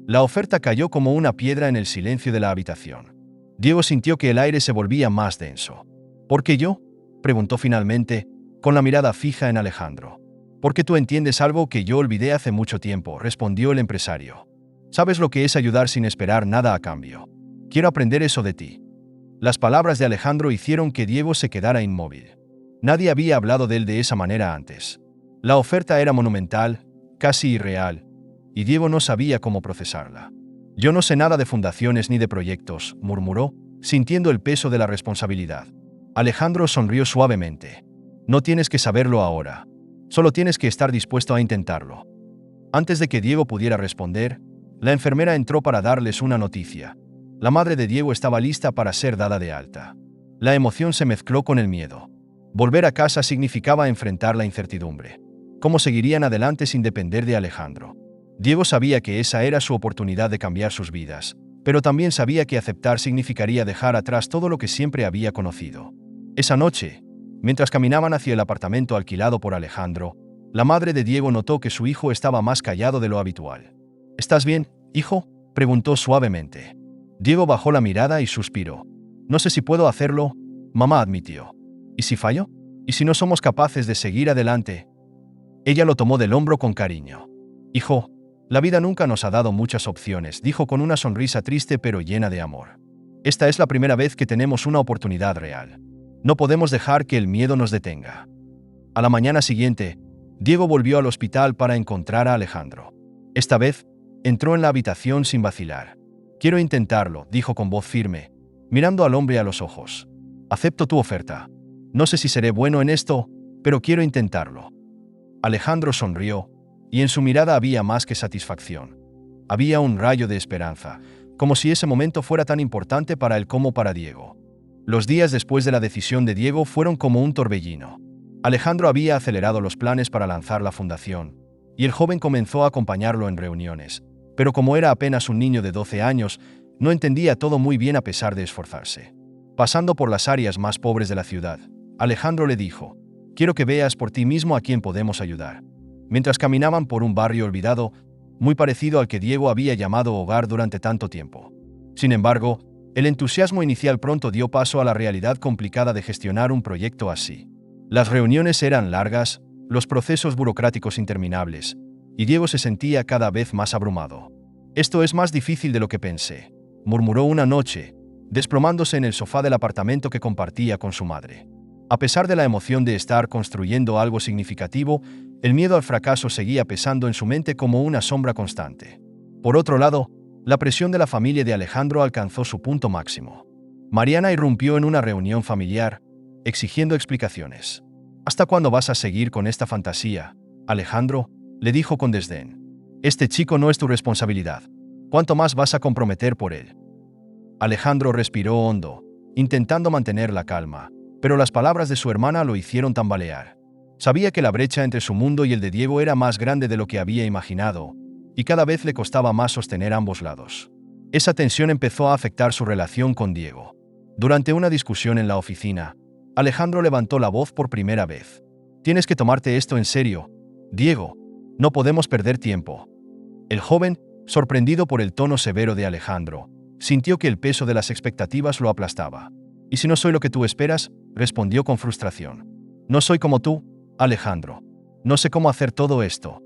La oferta cayó como una piedra en el silencio de la habitación. Diego sintió que el aire se volvía más denso. «¿Por qué yo?», preguntó finalmente, con la mirada fija en Alejandro. «Porque tú entiendes algo que yo olvidé hace mucho tiempo», respondió el empresario. «Sabes lo que es ayudar sin esperar nada a cambio. Quiero aprender eso de ti». Las palabras de Alejandro hicieron que Diego se quedara inmóvil. Nadie había hablado de él de esa manera antes. La oferta era monumental, casi irreal, y Diego no sabía cómo procesarla. «Yo no sé nada de fundaciones ni de proyectos», murmuró, sintiendo el peso de la responsabilidad. Alejandro sonrió suavemente. «No tienes que saberlo ahora. Solo tienes que estar dispuesto a intentarlo». Antes de que Diego pudiera responder, la enfermera entró para darles una noticia. La madre de Diego estaba lista para ser dada de alta. La emoción se mezcló con el miedo. Volver a casa significaba enfrentar la incertidumbre. ¿Cómo seguirían adelante sin depender de Alejandro? Diego sabía que esa era su oportunidad de cambiar sus vidas, pero también sabía que aceptar significaría dejar atrás todo lo que siempre había conocido. Esa noche, mientras caminaban hacia el apartamento alquilado por Alejandro, la madre de Diego notó que su hijo estaba más callado de lo habitual. «¿Estás bien, hijo?», preguntó suavemente. Diego bajó la mirada y suspiró. «No sé si puedo hacerlo», mamá admitió. «¿Y si fallo? ¿Y si no somos capaces de seguir adelante?». Ella lo tomó del hombro con cariño. «Hijo, la vida nunca nos ha dado muchas opciones», dijo con una sonrisa triste pero llena de amor. «Esta es la primera vez que tenemos una oportunidad real. No podemos dejar que el miedo nos detenga». A la mañana siguiente, Diego volvió al hospital para encontrar a Alejandro. Esta vez, entró en la habitación sin vacilar. «Quiero intentarlo», dijo con voz firme, mirando al hombre a los ojos. «Acepto tu oferta. No sé si seré bueno en esto, pero quiero intentarlo». Alejandro sonrió, y en su mirada había más que satisfacción. Había un rayo de esperanza, como si ese momento fuera tan importante para él como para Diego. Los días después de la decisión de Diego fueron como un torbellino. Alejandro había acelerado los planes para lanzar la fundación, y el joven comenzó a acompañarlo en reuniones, pero como era apenas un niño de 12 años, no entendía todo muy bien a pesar de esforzarse. Pasando por las áreas más pobres de la ciudad, Alejandro le dijo: «Quiero que veas por ti mismo a quién podemos ayudar». Mientras caminaban por un barrio olvidado, muy parecido al que Diego había llamado hogar durante tanto tiempo. Sin embargo, el entusiasmo inicial pronto dio paso a la realidad complicada de gestionar un proyecto así. Las reuniones eran largas, los procesos burocráticos interminables, y Diego se sentía cada vez más abrumado. «Esto es más difícil de lo que pensé», murmuró una noche, desplomándose en el sofá del apartamento que compartía con su madre. A pesar de la emoción de estar construyendo algo significativo, el miedo al fracaso seguía pesando en su mente como una sombra constante. Por otro lado, la presión de la familia de Alejandro alcanzó su punto máximo. Mariana irrumpió en una reunión familiar, exigiendo explicaciones. «¿Hasta cuándo vas a seguir con esta fantasía, Alejandro?», le dijo con desdén. «Este chico no es tu responsabilidad. ¿Cuánto más vas a comprometer por él?». Alejandro respiró hondo, intentando mantener la calma, pero las palabras de su hermana lo hicieron tambalear. Sabía que la brecha entre su mundo y el de Diego era más grande de lo que había imaginado, y cada vez le costaba más sostener ambos lados. Esa tensión empezó a afectar su relación con Diego. Durante una discusión en la oficina, Alejandro levantó la voz por primera vez. «Tienes que tomarte esto en serio, Diego. No podemos perder tiempo». El joven, sorprendido por el tono severo de Alejandro, sintió que el peso de las expectativas lo aplastaba. «¿Y si no soy lo que tú esperas?», respondió con frustración. «No soy como tú, Alejandro. No sé cómo hacer todo esto».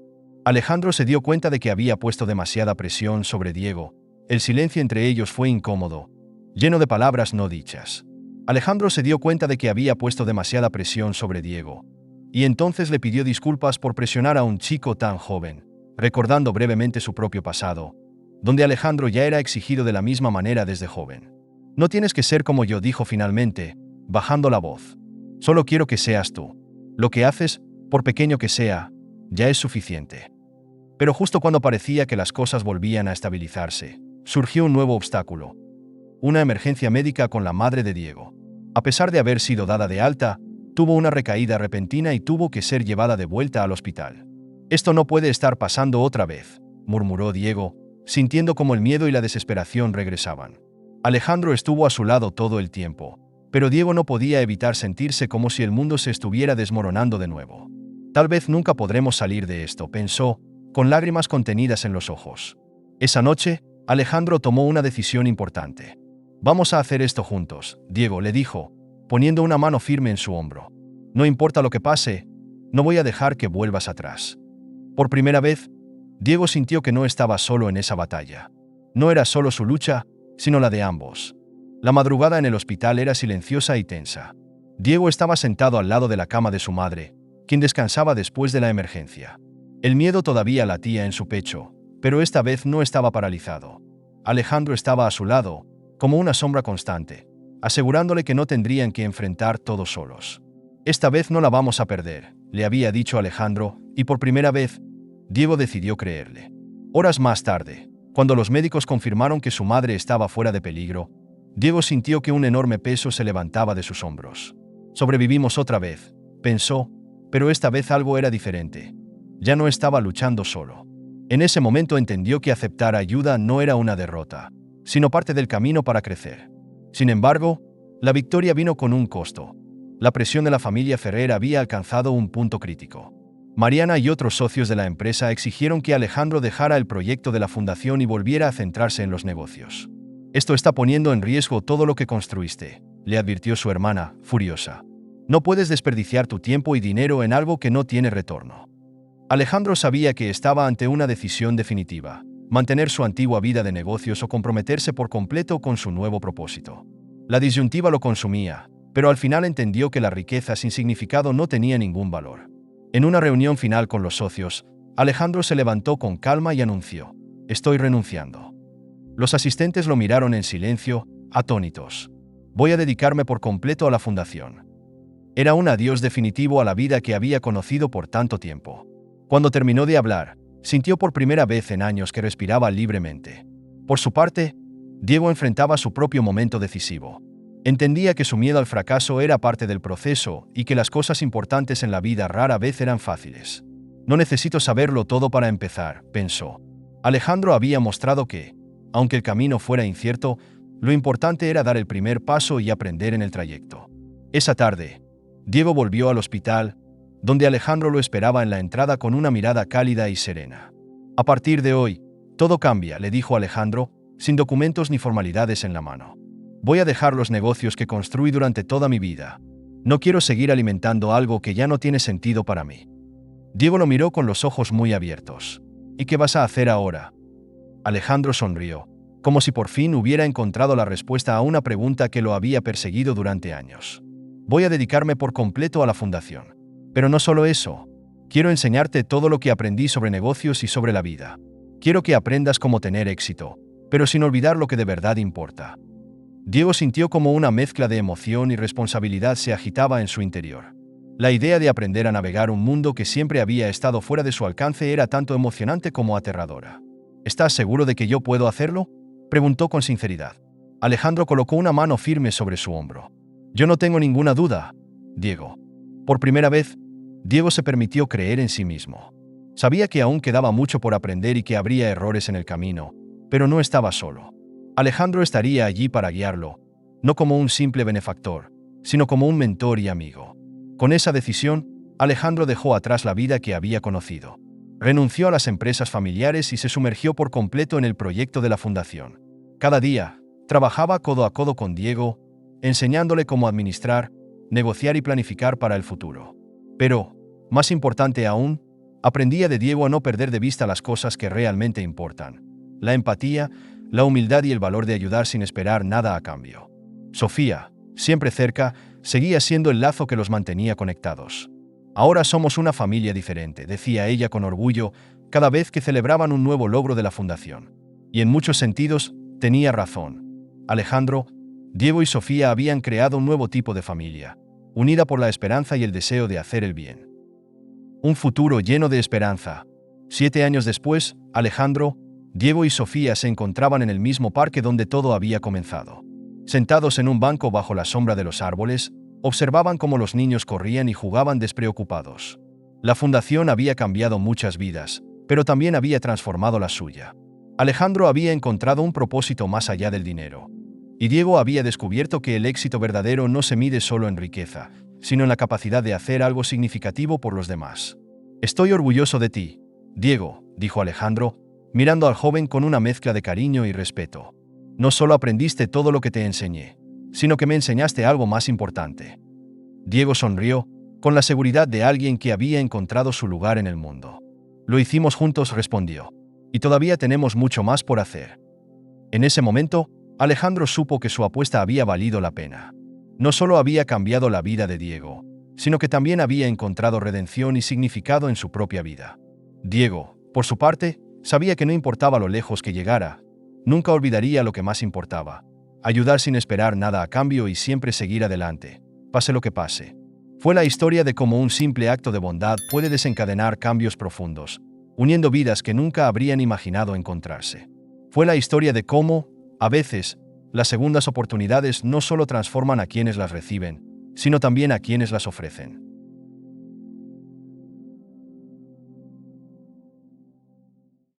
Alejandro se dio cuenta de que había puesto demasiada presión sobre Diego. El silencio entre ellos fue incómodo, lleno de palabras no dichas. Alejandro se dio cuenta de que había puesto demasiada presión sobre Diego, y entonces le pidió disculpas por presionar a un chico tan joven, recordando brevemente su propio pasado, donde Alejandro ya era exigido de la misma manera desde joven. «No tienes que ser como yo», dijo finalmente, bajando la voz. «Solo quiero que seas tú. Lo que haces, por pequeño que sea, ya es suficiente». Pero justo cuando parecía que las cosas volvían a estabilizarse, surgió un nuevo obstáculo: una emergencia médica con la madre de Diego. A pesar de haber sido dada de alta, tuvo una recaída repentina y tuvo que ser llevada de vuelta al hospital. «Esto no puede estar pasando otra vez», murmuró Diego, sintiendo como el miedo y la desesperación regresaban. Alejandro estuvo a su lado todo el tiempo, pero Diego no podía evitar sentirse como si el mundo se estuviera desmoronando de nuevo. «Tal vez nunca podremos salir de esto», pensó, con lágrimas contenidas en los ojos. Esa noche, Alejandro tomó una decisión importante. «Vamos a hacer esto juntos», Diego le dijo, poniendo una mano firme en su hombro. «No importa lo que pase, no voy a dejar que vuelvas atrás». Por primera vez, Diego sintió que no estaba solo en esa batalla. No era solo su lucha, sino la de ambos. La madrugada en el hospital era silenciosa y tensa. Diego estaba sentado al lado de la cama de su madre, quien descansaba después de la emergencia. El miedo todavía latía en su pecho, pero esta vez no estaba paralizado. Alejandro estaba a su lado, como una sombra constante, asegurándole que no tendrían que enfrentar todo solos. «Esta vez no la vamos a perder», le había dicho Alejandro, y por primera vez, Diego decidió creerle. Horas más tarde, cuando los médicos confirmaron que su madre estaba fuera de peligro, Diego sintió que un enorme peso se levantaba de sus hombros. «Sobrevivimos otra vez», pensó, pero esta vez algo era diferente. Ya no estaba luchando solo. En ese momento entendió que aceptar ayuda no era una derrota, sino parte del camino para crecer. Sin embargo, la victoria vino con un costo. La presión de la familia Ferrer había alcanzado un punto crítico. Mariana y otros socios de la empresa exigieron que Alejandro dejara el proyecto de la fundación y volviera a centrarse en los negocios. «Esto está poniendo en riesgo todo lo que construiste», le advirtió su hermana, furiosa. «No puedes desperdiciar tu tiempo y dinero en algo que no tiene retorno». Alejandro sabía que estaba ante una decisión definitiva: mantener su antigua vida de negocios o comprometerse por completo con su nuevo propósito. La disyuntiva lo consumía, pero al final entendió que la riqueza sin significado no tenía ningún valor. En una reunión final con los socios, Alejandro se levantó con calma y anunció: «Estoy renunciando». Los asistentes lo miraron en silencio, atónitos. «Voy a dedicarme por completo a la fundación». Era un adiós definitivo a la vida que había conocido por tanto tiempo. Cuando terminó de hablar, sintió por primera vez en años que respiraba libremente. Por su parte, Diego enfrentaba su propio momento decisivo. Entendía que su miedo al fracaso era parte del proceso y que las cosas importantes en la vida rara vez eran fáciles. No necesito saberlo todo para empezar, pensó. Alejandro había mostrado que, aunque el camino fuera incierto, lo importante era dar el primer paso y aprender en el trayecto. Esa tarde, Diego volvió al hospital, donde Alejandro lo esperaba en la entrada con una mirada cálida y serena. A partir de hoy, todo cambia, le dijo Alejandro, sin documentos ni formalidades en la mano. Voy a dejar los negocios que construí durante toda mi vida. No quiero seguir alimentando algo que ya no tiene sentido para mí. Diego lo miró con los ojos muy abiertos. ¿Y qué vas a hacer ahora? Alejandro sonrió, como si por fin hubiera encontrado la respuesta a una pregunta que lo había perseguido durante años. Voy a dedicarme por completo a la fundación. Pero no solo eso. Quiero enseñarte todo lo que aprendí sobre negocios y sobre la vida. Quiero que aprendas cómo tener éxito, pero sin olvidar lo que de verdad importa. Diego sintió como una mezcla de emoción y responsabilidad se agitaba en su interior. La idea de aprender a navegar un mundo que siempre había estado fuera de su alcance era tanto emocionante como aterradora. ¿Estás seguro de que yo puedo hacerlo?, preguntó con sinceridad. Alejandro colocó una mano firme sobre su hombro. Yo no tengo ninguna duda, Diego. Por primera vez, Diego se permitió creer en sí mismo. Sabía que aún quedaba mucho por aprender y que habría errores en el camino, pero no estaba solo. Alejandro estaría allí para guiarlo, no como un simple benefactor, sino como un mentor y amigo. Con esa decisión, Alejandro dejó atrás la vida que había conocido. Renunció a las empresas familiares y se sumergió por completo en el proyecto de la fundación. Cada día, trabajaba codo a codo con Diego, enseñándole cómo administrar, negociar y planificar para el futuro. Pero, más importante aún, aprendía de Diego a no perder de vista las cosas que realmente importan: la empatía, la humildad y el valor de ayudar sin esperar nada a cambio. Sofía, siempre cerca, seguía siendo el lazo que los mantenía conectados. Ahora somos una familia diferente, decía ella con orgullo cada vez que celebraban un nuevo logro de la fundación. Y en muchos sentidos, tenía razón. Alejandro, Diego y Sofía habían creado un nuevo tipo de familia, unida por la esperanza y el deseo de hacer el bien. Un futuro lleno de esperanza. 7 años después, Alejandro, Diego y Sofía se encontraban en el mismo parque donde todo había comenzado. Sentados en un banco bajo la sombra de los árboles, observaban cómo los niños corrían y jugaban despreocupados. La fundación había cambiado muchas vidas, pero también había transformado la suya. Alejandro había encontrado un propósito más allá del dinero. Y Diego había descubierto que el éxito verdadero no se mide solo en riqueza, sino en la capacidad de hacer algo significativo por los demás. Estoy orgulloso de ti, Diego, dijo Alejandro, mirando al joven con una mezcla de cariño y respeto. No solo aprendiste todo lo que te enseñé, sino que me enseñaste algo más importante. Diego sonrió, con la seguridad de alguien que había encontrado su lugar en el mundo. Lo hicimos juntos, respondió. Y todavía tenemos mucho más por hacer. En ese momento, Alejandro supo que su apuesta había valido la pena. No solo había cambiado la vida de Diego, sino que también había encontrado redención y significado en su propia vida. Diego, por su parte, sabía que no importaba lo lejos que llegara, nunca olvidaría lo que más importaba: ayudar sin esperar nada a cambio y siempre seguir adelante, pase lo que pase. Fue la historia de cómo un simple acto de bondad puede desencadenar cambios profundos, uniendo vidas que nunca habrían imaginado encontrarse. Fue la historia de cómo, a veces, las segundas oportunidades no solo transforman a quienes las reciben, sino también a quienes las ofrecen.